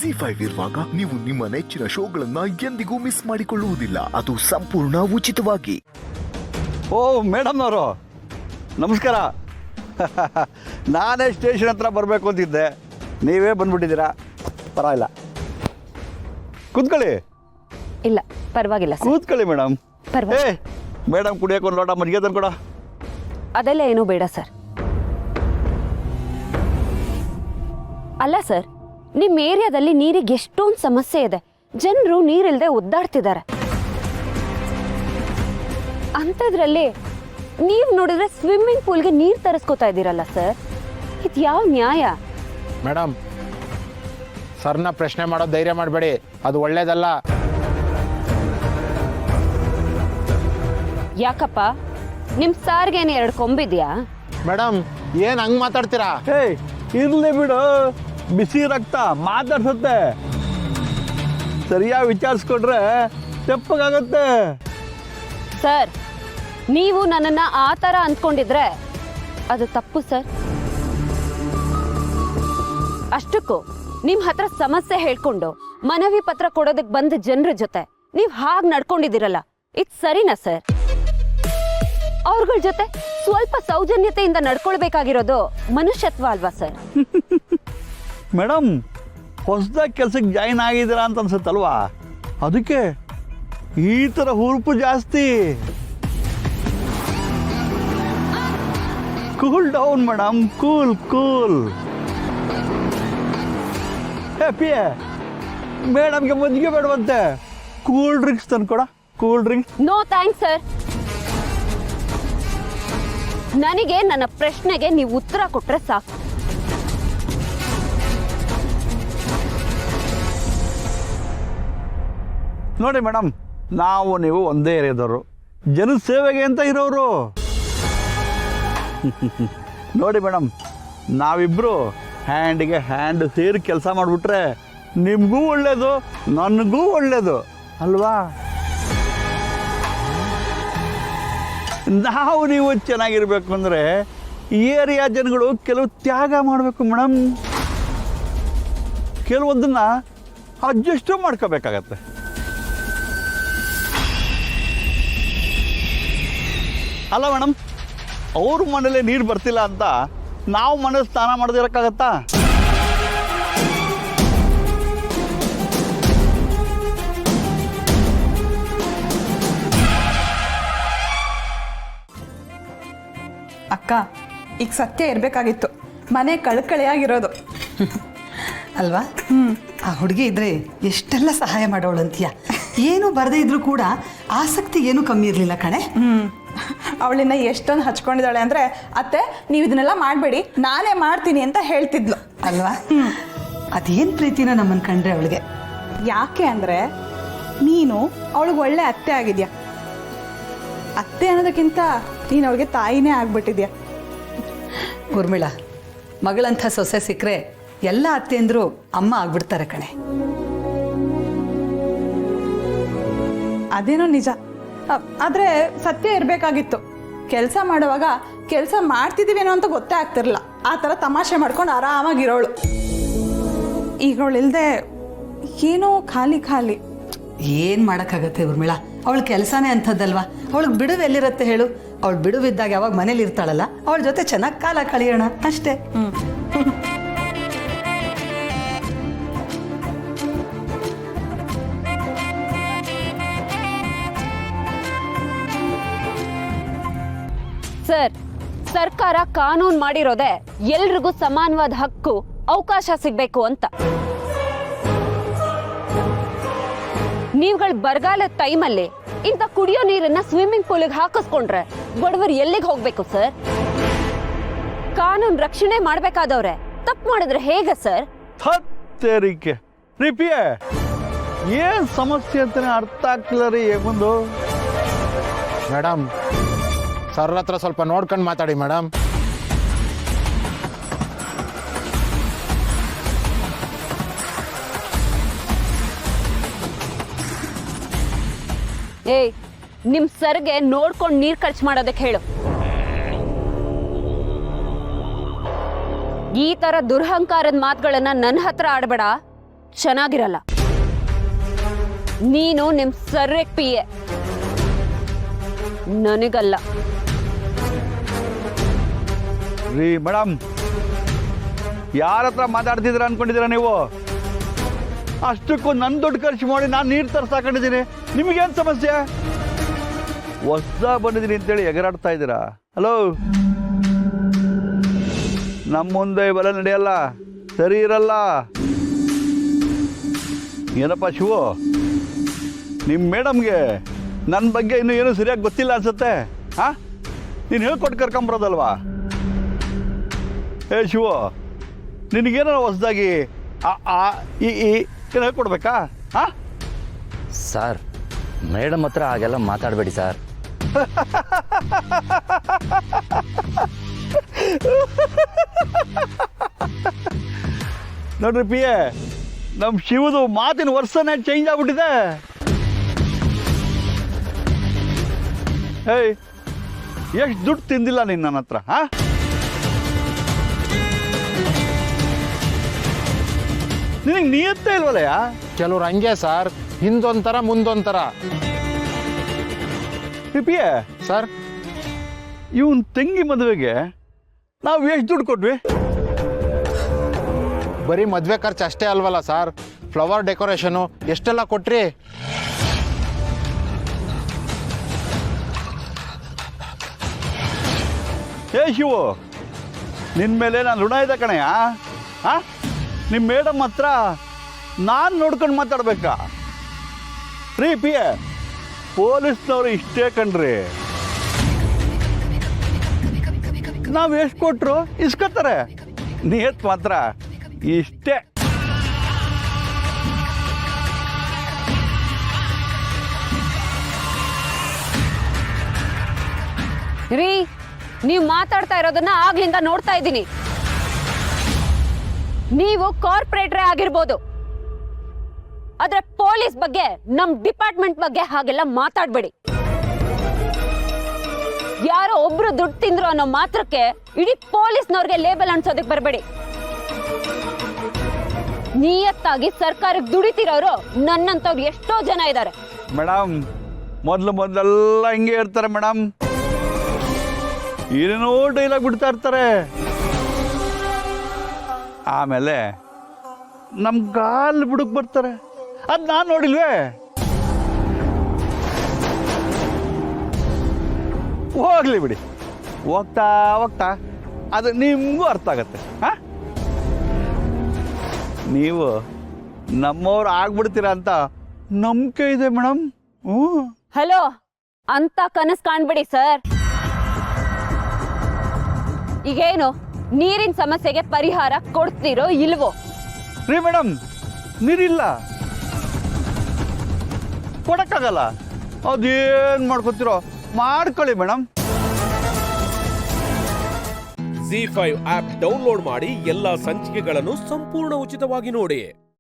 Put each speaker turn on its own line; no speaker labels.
ZEE5 ಇರುವಾಗ ನೀವು ನಿಮ್ಮ ನೆಚ್ಚಿನ ಶೋಗಳನ್ನ ಎಂದಿಗೂ ಮಿಸ್ ಮಾಡಿಕೊಳ್ಳುವುದಿಲ್ಲ. ಅದು ಸಂಪೂರ್ಣ ಉಚಿತವಾಗಿ.
ಓ ಮೇಡಮ್ನವರು ನಮಸ್ಕಾರ. ನಾನೇ ಸ್ಟೇಷನ್ ಹತ್ರ ಬರಬೇಕು ಅಂತಿದ್ದೆ, ನೀವೇ ಬಂದ್ಬಿಟ್ಟಿದ್ದೀರಾ. ಪರವಾಗಿಲ್ಲ, ಕೂತ್ಕೊಳ್ಳಿ.
ಇಲ್ಲ ಪರವಾಗಿಲ್ಲ ಸರ್.
ಕೂತ್ಕೊಳ್ಳಿ ಮೇಡಮ್.
ಪರವಾಗಿಲ್ಲ.
ಮೇಡಮ್ ಕುಡಿಯೋಕೆ ಒಂದು ಲೋಟ ಮಜ್ಜಿಗೆ ತಂದ್ಕೊಡ.
ಅದೆಲ್ಲ ಏನೂ ಬೇಡ ಸರ್. ಅಲ್ಲ ಸರ್, ನಿಮ್ಮ ಏರಿಯಾದಲ್ಲಿ ನೀರಿಗೆ ಎಷ್ಟೊಂದು ಸಮಸ್ಯೆ ಇದೆ. ಜನರು ನೀರಿಲ್ಲದೆ ಒದ್ದಾಡ್ತಿದ್ದಾರೆ. ಅಂಥದ್ರಲ್ಲಿ ನೀವು ನೋಡಿದ್ರೆ ಸ್ವಿಮ್ಮಿಂಗ್ ಪೂಲ್ಗೆ ನೀರು ತರಿಸ್ಕೋತಾ ಇದ್ದೀರಲ್ಲ ಸರ್, ಇದು ಯಾವ ನ್ಯಾಯ?
ಮೇಡಮ್, ಸರ್ನ ಪ್ರಶ್ನೆ ಮಾಡೋ ಧೈರ್ಯ ಮಾಡಬೇಡಿ, ಅದು ಒಳ್ಳೇದಲ್ಲ.
ಯಾಕಪ್ಪ, ನಿಮ್ಮ ಸಾರ್ಗೇನು 2 ಕೊಂಬಿದ್ಯಾ?
ಮೇಡಮ್, ಏನು ಹಂಗೆ ಮಾತಾಡ್ತೀರಾ?
ಇರಲಿ ಬಿಡು, ಬಿಸಿ ರಕ್ತ ಮಾತಾಡ್ಸುತ್ತೆ. ಸರಿಯಾಗಿ ವಿಚಾರಿಸ್ಕೊಂಡ್ರೆ ತೆಪ್ಪಗಾಗತ್ತೆ.
ಸರ್, ನೀವು ನನ್ನನ್ನು ಆ ಥರ ಅಂದ್ಕೊಂಡಿದ್ರೆ ಅದು ತಪ್ಪು ಸರ್. ಅಷ್ಟಕ್ಕೂ ನಿಮ್ಮ ಹತ್ರ ಸಮಸ್ಯೆ ಹೇಳ್ಕೊಂಡು ಮನವಿ ಪತ್ರ ಕೊಡೋದಕ್ಕೆ ಬಂದ ಜನರ ಜೊತೆ ನೀವು ಹಾಗೆ ನಡ್ಕೊಂಡಿದ್ದೀರಲ್ಲ, ಇದು ಸರಿನಾ ಸರ್? ಅವ್ರಗಳ ಜೊತೆ ಸ್ವಲ್ಪ ಸೌಜನ್ಯತೆಯಿಂದ ನಡ್ಕೊಳ್ಬೇಕಾಗಿರೋದು ಮನುಷ್ಯತ್ವ ಅಲ್ವಾ ಸರ್?
ಮೇಡಮ್, ಹೊಸದಾಗಿ ಕೆಲ್ಸಕ್ಕೆ ಜಾಯಿನ್ ಆಗಿದ್ದೀರಾ ಅಂತ ಅನ್ಸುತ್ತಲ್ವಾ, ಅದಕ್ಕೆ ಈ ಥರ ಹುರುಪು ಜಾಸ್ತಿ. Cool down madam, cool cool. ಹ್ಯಾಪಿಯೇ ಮೇಡಮ್ಗೆ ಮಜ್ಜಿಗೆ ಬೇಡವಂತೆ, ಕೂಲ್ ಡ್ರಿಂಕ್ಸ್ ತಂದ್ಕೊಡ. Cool drinks?
No thanks sir. ನನಗೆ ನನ್ನ ಪ್ರಶ್ನೆಗೆ ನೀವು ಉತ್ತರ ಕೊಟ್ರೆ ಸಾಕು.
ನೋಡಿ ಮೇಡಮ್, ನಾವು ನೀವು ಒಂದೇ ಏರಿಯಾದವರು, ಜನ ಸೇವೆಗೆ ಅಂತ ಇರೋರು. ನೋಡಿ ಮೇಡಮ್, ನಾವಿಬ್ಬರು ಹ್ಯಾಂಡಿಗೆ ಹ್ಯಾಂಡ್ ಸೇರಿ ಕೆಲಸ ಮಾಡಿಬಿಟ್ರೆ ನಿಮಗೂ ಒಳ್ಳೇದು, ನನಗೂ ಒಳ್ಳೇದು ಅಲ್ವಾ? ನಾವು ನೀವು ಚೆನ್ನಾಗಿರ್ಬೇಕು ಅಂದರೆ ಏರಿಯಾ ಜನಗಳು ಕೆಲವು ತ್ಯಾಗ ಮಾಡಬೇಕು ಮೇಡಮ್. ಕೆಲವೊಂದನ್ನು ಅಡ್ಜಸ್ಟು ಮಾಡ್ಕೋಬೇಕಾಗತ್ತೆ. ಅಲ್ಲ ಮೇಡಮ್, ಅವ್ರ ಮನೇಲಿ ನೀರು ಬರ್ತಿಲ್ಲ ಅಂತ ನಾವು ಮನೇಲಿ ಸ್ನಾನ ಮಾಡದಿರೋಕ್ಕಾಗತ್ತಾ?
ಅಕ್ಕ, ಈಗ ಸತ್ಯ ಇರಬೇಕಾಗಿತ್ತು. ಮನೆ ಕಳಕಳಿಯಾಗಿರೋದು
ಅಲ್ವಾ? ಆ ಹುಡುಗಿ ಇದ್ರೆ ಎಷ್ಟೆಲ್ಲ ಸಹಾಯ ಮಾಡೋಳಂತೀಯ. ಏನು ಬರದೇ ಇದ್ರೂ ಕೂಡ ಆಸಕ್ತಿ ಏನು ಕಮ್ಮಿ ಇರಲಿಲ್ಲ ಕಣೆ.
ಅವಳಿನ್ನ ಎಷ್ಟೊಂದು ಹಚ್ಕೊಂಡಿದ್ದಾಳೆ ಅಂದರೆ, ಅತ್ತೆ ನೀವು ಇದನ್ನೆಲ್ಲ ಮಾಡಬೇಡಿ, ನಾನೇ ಮಾಡ್ತೀನಿ ಅಂತ ಹೇಳ್ತಿದ್ಲು
ಅಲ್ವಾ? ಅದೇನು ಪ್ರೀತಿನ ನಮ್ಮನ್ನು ಕಂಡ್ರೆ ಅವಳಿಗೆ.
ಯಾಕೆ ಅಂದರೆ ನೀನು ಅವಳಿಗೆ ಒಳ್ಳೆ ಅತ್ತೆ ಆಗಿದ್ಯಾ. ಅತ್ತೆ ಅನ್ನೋದಕ್ಕಿಂತ ನೀನು ಅವಳಿಗೆ ತಾಯಿನೇ ಆಗ್ಬಿಟ್ಟಿದ್ಯಾ.
ಊರ್ಮಿಳಾ, ಮಗಳಂಥ ಸೊಸೆ ಸಿಕ್ಕರೆ ಎಲ್ಲ ಅತ್ತೆಂದ್ರು ಅಮ್ಮ ಆಗ್ಬಿಡ್ತಾರೆ ಕಣೆ.
ಅದೇನೋ ನಿಜ, ಆದರೆ ಸತ್ಯ ಇರಬೇಕಾಗಿತ್ತು. ಕೆಲಸ ಮಾಡುವಾಗ ಕೆಲಸ ಮಾಡ್ತಿದ್ದೀವೇನೋ ಅಂತ ಗೊತ್ತೇ ಆಗ್ತಿರಲಿಲ್ಲ. ಆ ಥರ ತಮಾಷೆ ಮಾಡ್ಕೊಂಡು ಆರಾಮಾಗಿರೋಳು. ಈಗ ಅವಳಿಲ್ಲದೆ ಏನೋ ಖಾಲಿ ಖಾಲಿ.
ಏನು ಮಾಡೋಕ್ಕಾಗತ್ತೆ ಊರ್ಮಿಳಾ, ಅವಳ ಕೆಲಸನೇ ಅಂಥದ್ದಲ್ವಾ. ಅವಳಿಗೆ ಬಿಡುವು ಎಲ್ಲಿರುತ್ತೆ ಹೇಳು? ಅವಳು ಬಿಡುವಿದ್ದಾಗ ಯಾವಾಗ ಮನೇಲಿ ಇರ್ತಾಳಲ್ಲ, ಅವಳ ಜೊತೆ ಚೆನ್ನಾಗಿ ಕಾಲ ಕಳೆಯೋಣ ಅಷ್ಟೇ.
ಸರ್, ಸರ್ಕಾರ ಕಾನೂನು ಮಾಡಿರೋದೆ ಎಲ್ರಿಗೂ ಸಮಾನವಾದ ಹಕ್ಕು, ಅವಕಾಶ ಸಿಗ್ಬೇಕು ಅಂತ. ನೀವುಗಳು ಬರಗಾಲದ ಟೈಮಲ್ಲಿ ಇಂಥ ಕುಡಿಯೋ ನೀರನ್ನ ಸ್ವಿಮ್ಮಿಂಗ್ ಪೂಲಿಗೆ ಹಾಕಿಸ್ಕೊಂಡ್ರೆ ಬಡವರು ಎಲ್ಲಿಗೆ ಹೋಗ್ಬೇಕು ಸರ್? ಕಾನೂನು ರಕ್ಷಣೆ ಮಾಡ್ಬೇಕಾದವ್ರೆ ತಪ್ಪು ಮಾಡಿದ್ರೆ ಹೇಗೆ ಸರ್?
ಹತ್ತೇರಿಕೆ ರಿಪಿಯೇ, ಏನು ಸಮಸ್ಯೆ ಅಂತಾನೆ ಅರ್ಥ ಆಗ್ತಿಲ್ಲ ರೀ. ಮುಂದು
ಮೇಡಮ್, ಸರ್ ಹತ್ರ ಸ್ವಲ್ಪ ನೋಡ್ಕೊಂಡು ಮಾತಾಡಿ ಮೇಡಮ್.
ಏಯ್, ನಿಮ್ ಸರ್ಗೆ ನೋಡ್ಕೊಂಡು ನೀರ್ ಖರ್ಚು ಮಾಡೋದಕ್ಕೆ ಹೇಳು. ಈ ತರ ದುರಹಂಕಾರದ ಮಾತುಗಳನ್ನ ನನ್ನ ಹತ್ರ ಆಡಬೇಡ. ಚೆನ್ನಾಗಿರಲ್ಲ. ನೀನು ನಿಮ್ ಸರ್ರೆ ಪಿಯೆ, ನನಗಲ್ಲ.
ರೀ ಮೇಡಮ್, ಯಾರ ಹತ್ರ ಮಾತಾಡ್ತಿದ್ದೀರಾ ಅನ್ಕೊಂಡಿದ್ದೀರಾ ನೀವು? ಅಷ್ಟಕ್ಕೂ ನನ್ನ ದುಡ್ಡು ಖರ್ಚು ಮಾಡಿ ನಾನು ನೀರು ತರ್ಸಾಕೊಂಡಿದ್ದೀನಿ. ನಿಮಗೇನು ಸಮಸ್ಯೆ? ಹೊಸ್ದಾಗಿ ಬಂದಿದ್ದೀನಿ ಅಂತೇಳಿ ಎಗರಾಡ್ತಾ ಇದ್ದೀರಾ? ಹಲೋ, ನಮ್ಮ ಮುಂದೆ ಇವೆಲ್ಲ ನಡೆಯಲ್ಲ, ಸರಿ ಇರಲ್ಲ. ಏನಪ್ಪ ಶಿವು, ನಿಮ್ಮ ಮೇಡಮ್ಗೆ ನನ್ನ ಬಗ್ಗೆ ಇನ್ನೂ ಏನೂ ಸರಿಯಾಗಿ ಗೊತ್ತಿಲ್ಲ ಅನ್ಸುತ್ತೆ. ಹಾಂ, ನೀನು ಹೇಳ್ಕೊಟ್ಟು ಕರ್ಕೊಂಬರೋದಲ್ವಾ? ಏ ಶಿವು, ನಿನಗೇನೋ ಹೊಸ್ದಾಗಿ ಈ ಏನು ಹೇಳ್ಕೊಡ್ಬೇಕಾ? ಹಾಂ
ಸರ್, ಮೇಡಮ್ ಹತ್ರ ಹಾಗೆಲ್ಲ ಮಾತಾಡಬೇಡಿ ಸರ್.
ನೋಡ್ರಿ ಪಿ ಎ, ನಮ್ಮ ಶಿವದು ಮಾತಿನ ವರ್ಷನೇ ಚೇಂಜ್ ಆಗ್ಬಿಟ್ಟಿದೆ. ಏಯ್, ಎಷ್ಟು ದುಡ್ಡು ತಿಂದಿಲ್ಲ ನೀನು ನನ್ನ ಹತ್ರ? ಹಾಂ, ನಿನಗೆ ನಿಯತ್ತೇ ಇಲ್ವಲ್ಲಯ್ಯ?
ಕೆಲವ್ರು ಹಂಗೆ ಸರ್, ಹಿಂದೊಂಥರ ಮುಂದೊಂಥರ.
ಪಿ ಎ
ಸರ್,
ಇವನ್ ತಂಗಿ ಮದುವೆಗೆ ನಾವು ಎಷ್ಟು ದುಡ್ಡು ಕೊಟ್ವಿ?
ಬರೀ ಮದುವೆ ಖರ್ಚು ಅಷ್ಟೇ ಅಲ್ವಲ್ಲ ಸರ್, ಫ್ಲವರ್ ಡೆಕೋರೇಷನು ಎಷ್ಟೆಲ್ಲ ಕೊಟ್ರಿ?
ಏ ಶಿವು, ನಿನ್ನ ಮೇಲೆ ನಾನು ಋಣ ಇದೆ ಕಣಯ್ಯ. ಹಾಂ, ನಿಮ್ಮ ಮೇಡಮ್ ಹತ್ರ ನಾನು ನೋಡ್ಕೊಂಡು ಮಾತಾಡ್ಬೇಕಾ? ರೀ ಪಿ ಎ, ಪೊಲೀಸ್ನವರು ಇಷ್ಟೇ ಕಣ್ರಿ, ನಾವು ಎಷ್ಟು ಕೊಟ್ಟರು ಇಸ್ಕೊತಾರೆ. ನಿಯತ್ ಮಾತ್ರ ಇಷ್ಟೇ.
ರೀ, ನೀವು ಮಾತಾಡ್ತಾ ಇರೋದನ್ನ ಆಗ್ಲಿಂದ ನೋಡ್ತಾ ಇದ್ದೀನಿ. ನೀವು ಕಾರ್ಪೊರೇಟ್ರೇ ಆಗಿರ್ಬೋದು, ಆದ್ರೆ ಪೊಲೀಸ್ ಬಗ್ಗೆ, ನಮ್ ಡಿಪಾರ್ಟ್ಮೆಂಟ್ ಬಗ್ಗೆ ಹಾಗೆಲ್ಲ ಮಾತಾಡ್ಬೇಡಿ. ಯಾರೋ ಒಬ್ರು ದುಡ್ಡು ತಿಂದ್ರು ಅನ್ನೋ ಮಾತ್ರಕ್ಕೆ ಇಡೀ ಪೊಲೀಸ್ನವ್ರಿಗೆ ಲೇಬಲ್ ಅನ್ಸೋದಕ್ಕೆ ಬರಬೇಡಿ. ನಿಯತ್ತಾಗಿ ಸರ್ಕಾರಕ್ಕೆ ದುಡಿತಿರೋರು ನನ್ನಂತವ್ರು ಎಷ್ಟೋ ಜನ ಇದ್ದಾರೆ.
ಮೇಡಮ್, ಮೊದಲೆಲ್ಲ ಹಿಂಗೆ ಇರ್ತಾರೆ ಮೇಡಮ್, ಏನೇನೋ ಡೈಲಾಗ್ ಬಿಡ್ತಾ ಇರ್ತಾರೆ. ಆಮೇಲೆ ನಮ್ ಗಾಲ್ ಬಿಡಕ್ ಬರ್ತಾರೆ. ಅದ್ ನಾನು ನೋಡಿಲ್ವೇ? ಹೋಗ್ಲಿ ಬಿಡಿ, ಹೋಗ್ತಾ ಹೋಗ್ತಾ ಅದು ನಿಮಗೂ ಅರ್ಥ ಆಗತ್ತೆ. ಹಾ, ನೀವು ನಮ್ಮವ್ರು ಆಗ್ಬಿಡ್ತೀರಾ ಅಂತ ನಂಬಿಕೆ ಇದೆ ಮೇಡಮ್.
ಹಲೋ, ಅಂತ ಕನಸು ಕಾಣ್ಬಿಡಿ ಸರ್. ಈಗೇನು ನೀರಿನ ಸಮಸ್ಯೆಗೆ ಪರಿಹಾರ ಕೊಡ್ತೀರೋ ಇಲ್ವೋ?
ರೀ ಮೇಡಮ್, ನೀರಿಲ್ಲ, ಕೊಡಕ್ಕಾಗಲ್ಲ. ಅದೇನ್ ಮಾಡ್ಕೊತಿರೋ ಮಾಡ್ಕೊಳ್ಳಿ ಮೇಡಮ್.
ZEE5 ಆಪ್ ಡೌನ್ಲೋಡ್ ಮಾಡಿ ಎಲ್ಲಾ ಸಂಚಿಕೆಗಳನ್ನು ಸಂಪೂರ್ಣ ಉಚಿತವಾಗಿ ನೋಡಿ.